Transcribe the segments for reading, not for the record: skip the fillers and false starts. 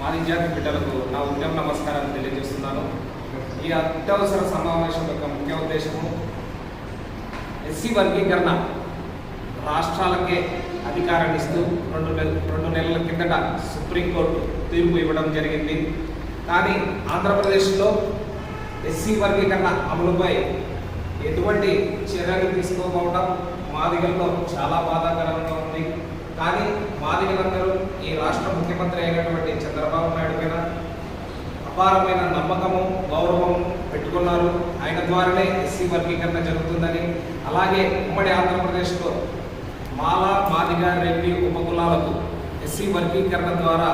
మాది జాతి బిడ్డలకు నా ఉద్యమ నమస్కారాన్ని తెలియజేస్తున్నాను. ఈ అత్యవసర సమావేశం యొక్క ముఖ్య ఉద్దేశము ఎస్సీ వర్గీకరణ రాష్ట్రాలకే అధికారాన్ని ఇస్తూ రెండు నెలల కిందట సుప్రీంకోర్టు తీర్పు ఇవ్వడం జరిగింది. కానీ ఆంధ్రప్రదేశ్లో ఎస్సీ వర్గీకరణ అమలుపై ఎటువంటి చర్యలు తీసుకోకపోవడం మాదిగల్లో చాలా బాధాకరంగా ఉంది. కానీ మాదిగలందరూ ఈ రాష్ట్ర ముఖ్యమంత్రి అయినటువంటి చంద్రబాబు నాయుడు పైన అపారమైన నమ్మకము, గౌరవం పెట్టుకున్నారు. ఆయన ద్వారానే ఎస్సీ వర్గీకరణ జరుగుతుందని, అలాగే ఉమ్మడి ఆంధ్రప్రదేశ్లో మాల, మాదిగ, రెడ్డి ఉపకులాలకు ఎస్సీ వర్గీకరణ ద్వారా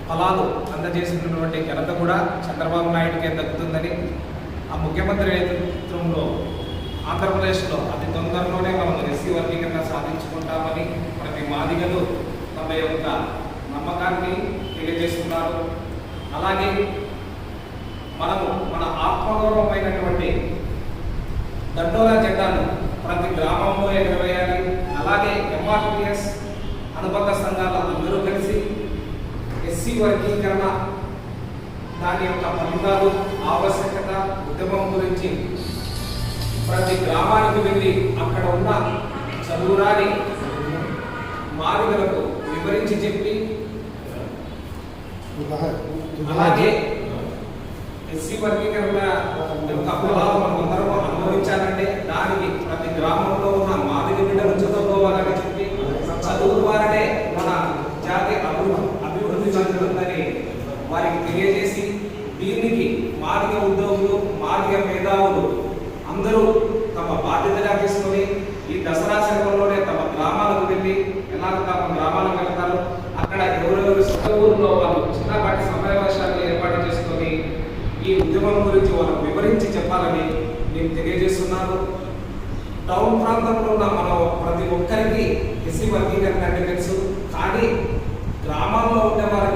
ఫలాలు అందజేసినటువంటి ఘనత కూడా చంద్రబాబు నాయుడుకే దక్కుతుందని, ఆ ముఖ్యమంత్రి నేతృత్వంలో ఆంధ్రప్రదేశ్లో అతి తొందరలోనే మనం ఎస్సీ వర్గీకరణ సాధించుకుంటామని ప్రతి మాదిగలు తమ యొక్క నమ్మకాన్ని తెలియజేస్తున్నారు. అలాగే మనము మన ఆత్మగౌరవమైనటువంటి దండోరా జెండాను ప్రతి గ్రామంలో ఎగరవేయాలి. అలాగే ఎంఆర్పిఎస్ అనుబంధ సంఘాలు అందరూ కలిసి ఎస్సీ వర్గీకరణ దాని యొక్క ఫలితాలు, ఆవశ్యకత, ఉద్యమం గురించి ప్రతి గ్రామానికి వెళ్ళి అక్కడ ఉన్న చదువురాని మాదిగలకు వివరించి చెప్పి, అలాగే ఎస్సీ వర్గీకరణ యొక్క ఫలాలు మనం అందరం అనుభవించాలంటే దానికి ప్రతి గ్రామంలో ఉన్న మాదిగ బిడ్డలు చదువుకోవాలని చెప్పి, చదువు ద్వారానే మన జాతి అభివృద్ధి చెందుతుందని వారికి తెలియజేసి, దీనికి మాదిగ ఉద్యోగులు, మాదిగ మేధావులు అందరూ తమ బాధ్యతగా తీసుకొని ఈ దసరా సెలవుల్లోనే తమ గ్రామాలకు వెళ్ళి, ఎలాగ తమ గ్రామాలకు వెళ్తారు, అక్కడ ఎవరెవరు సొంత ఊరిలో వాళ్ళు చిన్నపాటి సమావేశాలు ఏర్పాటు చేసుకొని ఈ ఉద్యమం గురించి వాళ్ళకు వివరించి చెప్పాలని నేను తెలియజేస్తున్నాను. టౌన్ ప్రాంతంలో ఉన్న మనం ప్రతి ఒక్కరికి ఎస్సీ వర్గీకరణ అంటే తెలుసు, కానీ గ్రామాల్లో ఉండేవారు